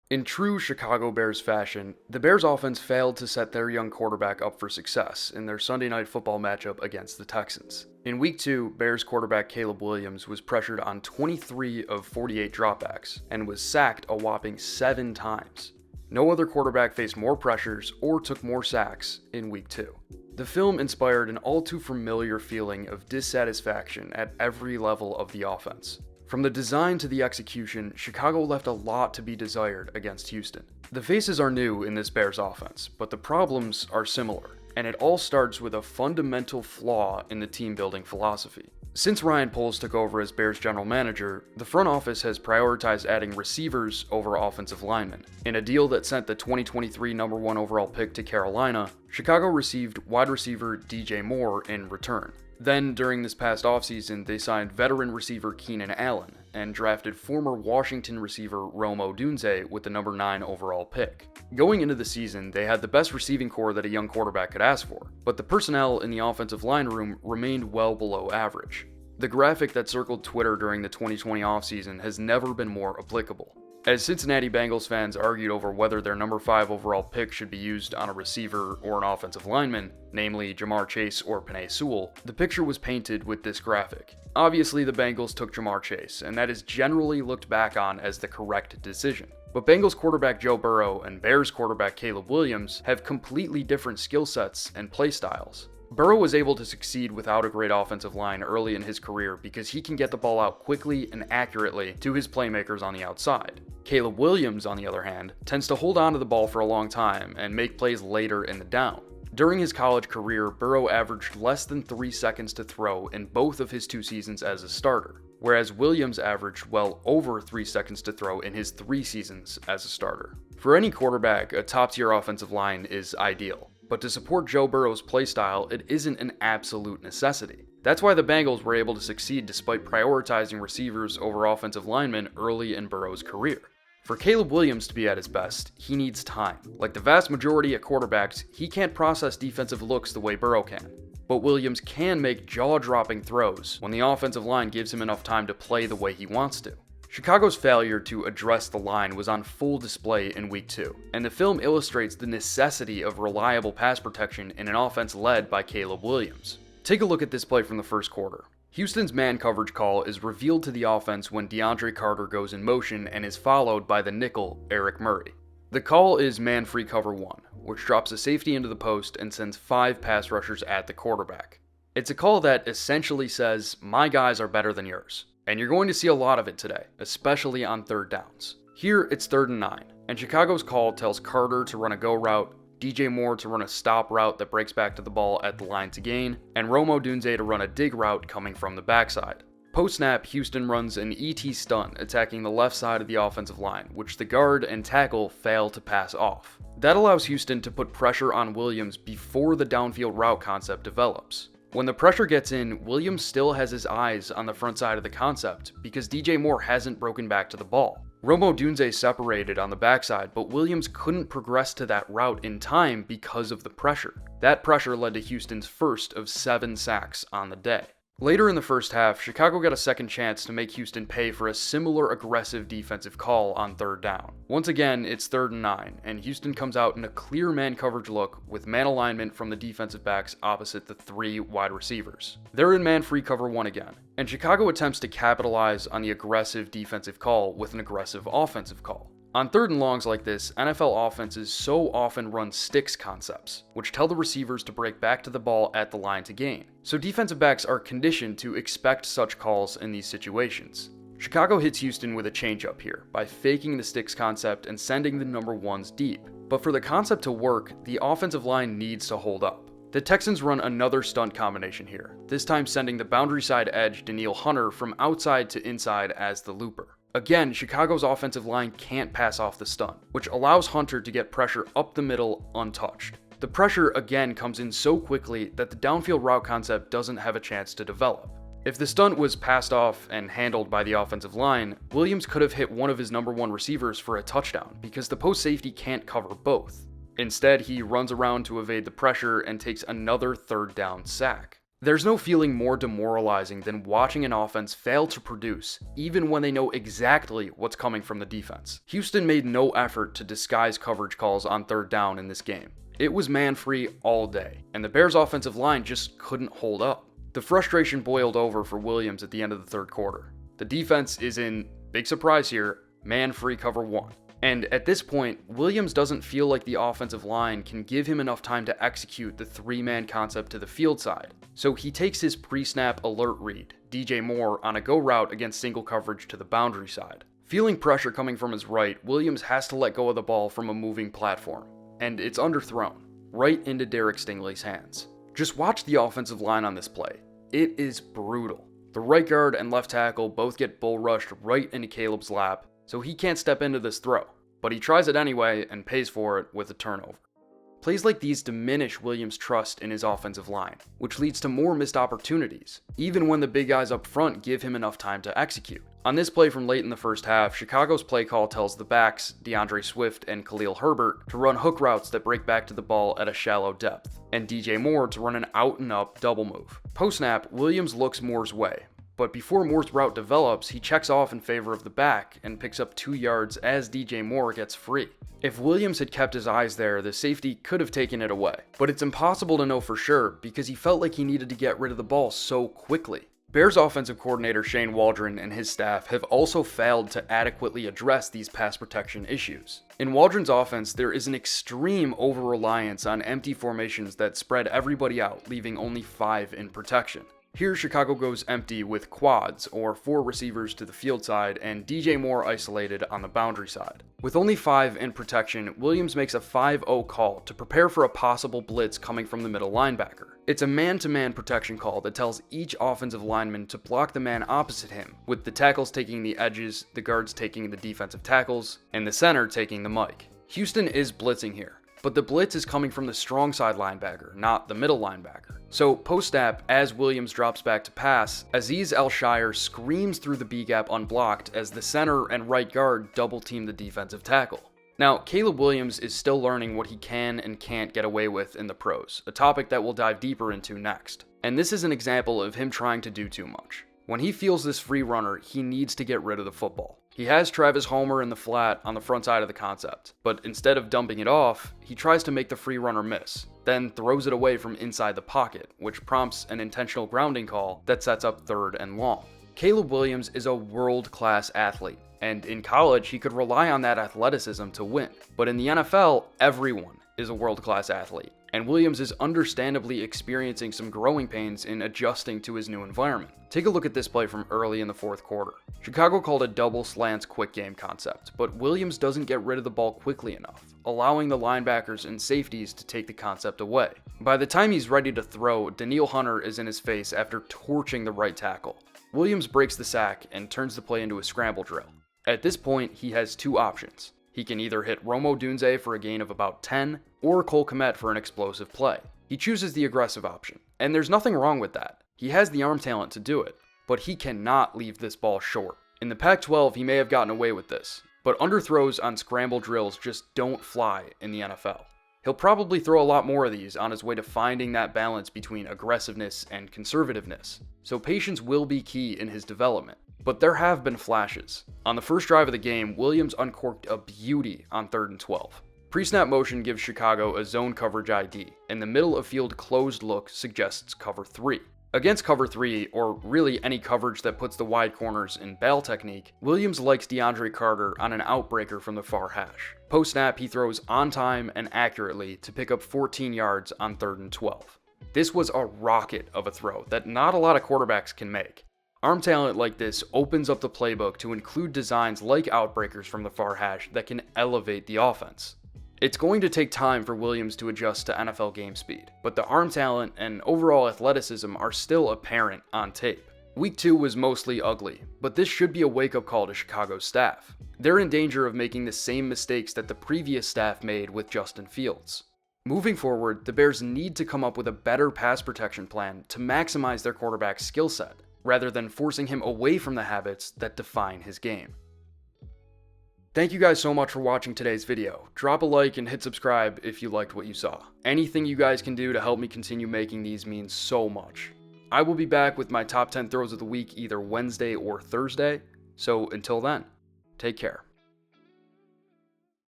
In true Chicago Bears fashion, the Bears offense failed to set their young quarterback up for success in their Sunday Night Football matchup against the Texans. In Week 2, Bears quarterback Caleb Williams was pressured on 23 of 48 dropbacks and was sacked a whopping 7 times. No other quarterback faced more pressures or took more sacks in Week 2. The film inspired an all too familiar feeling of dissatisfaction at every level of the offense. From the design to the execution, Chicago left a lot to be desired against Houston. The faces are new in this Bears offense, but the problems are similar, and it all starts with a fundamental flaw in the team-building philosophy. Since Ryan Poles took over as Bears general manager, the front office has prioritized adding receivers over offensive linemen. In a deal that sent the 2023 number 1 overall pick to Carolina, Chicago received wide receiver DJ Moore in return. Then, during this past offseason, they signed veteran receiver Keenan Allen and drafted former Washington receiver Rome Odunze with the number 9 overall pick. Going into the season, they had the best receiving core that a young quarterback could ask for, but the personnel in the offensive line room remained well below average. The graphic that circled Twitter during the 2020 offseason has never been more applicable. As Cincinnati Bengals fans argued over whether their number 5 overall pick should be used on a receiver or an offensive lineman, namely Ja'Marr Chase or Penei Sewell, the picture was painted with this graphic. Obviously, the Bengals took Ja'Marr Chase, and that is generally looked back on as the correct decision. But Bengals quarterback Joe Burrow and Bears quarterback Caleb Williams have completely different skill sets and play styles. Burrow was able to succeed without a great offensive line early in his career because he can get the ball out quickly and accurately to his playmakers on the outside. Caleb Williams, on the other hand, tends to hold on to the ball for a long time and make plays later in the down. During his college career, Burrow averaged less than 3 seconds to throw in both of his 2 seasons as a starter, whereas Williams averaged well over 3 seconds to throw in his 3 seasons as a starter. For any quarterback, a top-tier offensive line is ideal. But to support Joe Burrow's playstyle, it isn't an absolute necessity. That's why the Bengals were able to succeed despite prioritizing receivers over offensive linemen early in Burrow's career. For Caleb Williams to be at his best, he needs time. Like the vast majority of quarterbacks, he can't process defensive looks the way Burrow can. But Williams can make jaw-dropping throws when the offensive line gives him enough time to play the way he wants to. Chicago's failure to address the line was on full display in Week 2, and the film illustrates the necessity of reliable pass protection in an offense led by Caleb Williams. Take a look at this play from the first quarter. Houston's man coverage call is revealed to the offense when DeAndre Carter goes in motion and is followed by the nickel, Eric Murray. The call is man-free cover 1, which drops a safety into the post and sends 5 pass rushers at the quarterback. It's a call that essentially says, "My guys are better than yours." And you're going to see a lot of it today, especially on third downs. Here, it's 3rd and 9, and Chicago's call tells Carter to run a go route, DJ Moore to run a stop route that breaks back to the ball at the line to gain, and Rome Odunze to run a dig route coming from the backside. Post-snap, Houston runs an ET stunt attacking the left side of the offensive line, which the guard and tackle fail to pass off. That allows Houston to put pressure on Williams before the downfield route concept develops. When the pressure gets in, Williams still has his eyes on the front side of the concept because DJ Moore hasn't broken back to the ball. Rome Odunze separated on the backside, but Williams couldn't progress to that route in time because of the pressure. That pressure led to Houston's first of 7 sacks on the day. Later in the first half, Chicago got a second chance to make Houston pay for a similar aggressive defensive call on 3rd down. Once again, it's 3rd and 9, and Houston comes out in a clear man coverage look with man alignment from the defensive backs opposite the 3 wide receivers. They're in man-free cover 1 again, and Chicago attempts to capitalize on the aggressive defensive call with an aggressive offensive call. On 3rd and longs like this, NFL offenses so often run sticks concepts, which tell the receivers to break back to the ball at the line to gain. So defensive backs are conditioned to expect such calls in these situations. Chicago hits Houston with a changeup here by faking the sticks concept and sending the number 1s deep. But for the concept to work, the offensive line needs to hold up. The Texans run another stunt combination here, this time sending the boundary side edge Danielle Hunter from outside to inside as the looper. Again, Chicago's offensive line can't pass off the stunt, which allows Hunter to get pressure up the middle untouched. The pressure again comes in so quickly that the downfield route concept doesn't have a chance to develop. If the stunt was passed off and handled by the offensive line, Williams could have hit one of his number 1 receivers for a touchdown because the post safety can't cover both. Instead, he runs around to evade the pressure and takes another 3rd down sack. There's no feeling more demoralizing than watching an offense fail to produce, even when they know exactly what's coming from the defense. Houston made no effort to disguise coverage calls on third down in this game. It was man-free all day, and the Bears' offensive line just couldn't hold up. The frustration boiled over for Williams at the end of the third quarter. The defense is in, big surprise here, man-free cover 1. And at this point, Williams doesn't feel like the offensive line can give him enough time to execute the 3-man concept to the field side. So he takes his pre-snap alert read, DJ Moore, on a go route against single coverage to the boundary side. Feeling pressure coming from his right, Williams has to let go of the ball from a moving platform. And it's underthrown, right into Derek Stingley's hands. Just watch the offensive line on this play. It is brutal. The right guard and left tackle both get bull rushed right into Caleb's lap, so he can't step into this throw, but he tries it anyway and pays for it with a turnover. Plays like these diminish Williams' trust in his offensive line, which leads to more missed opportunities, even when the big guys up front give him enough time to execute. On this play from late in the first half, Chicago's play call tells the backs, DeAndre Swift and Khalil Herbert, to run hook routes that break back to the ball at a shallow depth, and DJ Moore to run an out-and-up double move. Post-snap, Williams looks Moore's way, but before Moore's route develops, he checks off in favor of the back and picks up 2 yards as DJ Moore gets free. If Williams had kept his eyes there, the safety could have taken it away, but it's impossible to know for sure because he felt like he needed to get rid of the ball so quickly. Bears offensive coordinator Shane Waldron and his staff have also failed to adequately address these pass protection issues. In Waldron's offense, there is an extreme over-reliance on empty formations that spread everybody out, leaving only 5 in protection. Here, Chicago goes empty with quads, or 4 receivers to the field side, and DJ Moore isolated on the boundary side. With only 5 in protection, Williams makes a 5-0 call to prepare for a possible blitz coming from the middle linebacker. It's a man-to-man protection call that tells each offensive lineman to block the man opposite him, with the tackles taking the edges, the guards taking the defensive tackles, and the center taking the mic. Houston is blitzing here, but the blitz is coming from the strong side linebacker, not the middle linebacker. So post-snap, as Williams drops back to pass, Azeez Al-Shire screams through the B-gap unblocked as the center and right guard double-team the defensive tackle. Now, Caleb Williams is still learning what he can and can't get away with in the pros, a topic that we'll dive deeper into next. And this is an example of him trying to do too much. When he feels this free runner, he needs to get rid of the football. He has Travis Homer in the flat on the front side of the concept, but instead of dumping it off, he tries to make the free runner miss, then throws it away from inside the pocket, which prompts an intentional grounding call that sets up 3rd and long. Caleb Williams is a world-class athlete, and in college he could rely on that athleticism to win. But in the NFL, everyone is a world-class athlete, and Williams is understandably experiencing some growing pains in adjusting to his new environment. Take a look at this play from early in the 4th quarter. Chicago called a double slants quick game concept, but Williams doesn't get rid of the ball quickly enough, allowing the linebackers and safeties to take the concept away. By the time he's ready to throw, Danielle Hunter is in his face after torching the right tackle. Williams breaks the sack and turns the play into a scramble drill. At this point, he has 2 options. He can either hit Rome Odunze for a gain of about 10, or Cole Kmet for an explosive play. He chooses the aggressive option, and there's nothing wrong with that. He has the arm talent to do it, but he cannot leave this ball short. In the Pac-12, he may have gotten away with this, but underthrows on scramble drills just don't fly in the NFL. He'll probably throw a lot more of these on his way to finding that balance between aggressiveness and conservativeness, so patience will be key in his development. But there have been flashes. On the first drive of the game, Williams uncorked a beauty on 3rd and 12. Pre-snap motion gives Chicago a zone coverage ID, and the middle of field closed look suggests cover 3. Against cover 3, or really any coverage that puts the wide corners in bail technique, Williams likes DeAndre Carter on an outbreaker from the far hash. Post-snap, he throws on time and accurately to pick up 14 yards on 3rd and 12. This was a rocket of a throw that not a lot of quarterbacks can make. Arm talent like this opens up the playbook to include designs like outbreakers from the far hash that can elevate the offense. It's going to take time for Williams to adjust to NFL game speed, but the arm talent and overall athleticism are still apparent on tape. Week 2 was mostly ugly, but this should be a wake-up call to Chicago's staff. They're in danger of making the same mistakes that the previous staff made with Justin Fields. Moving forward, the Bears need to come up with a better pass protection plan to maximize their quarterback's skill set, rather than forcing him away from the habits that define his game. Thank you guys so much for watching today's video. Drop a like and hit subscribe if you liked what you saw. Anything you guys can do to help me continue making these means so much. I will be back with my top 10 throws of the week either Wednesday or Thursday. So until then, take care.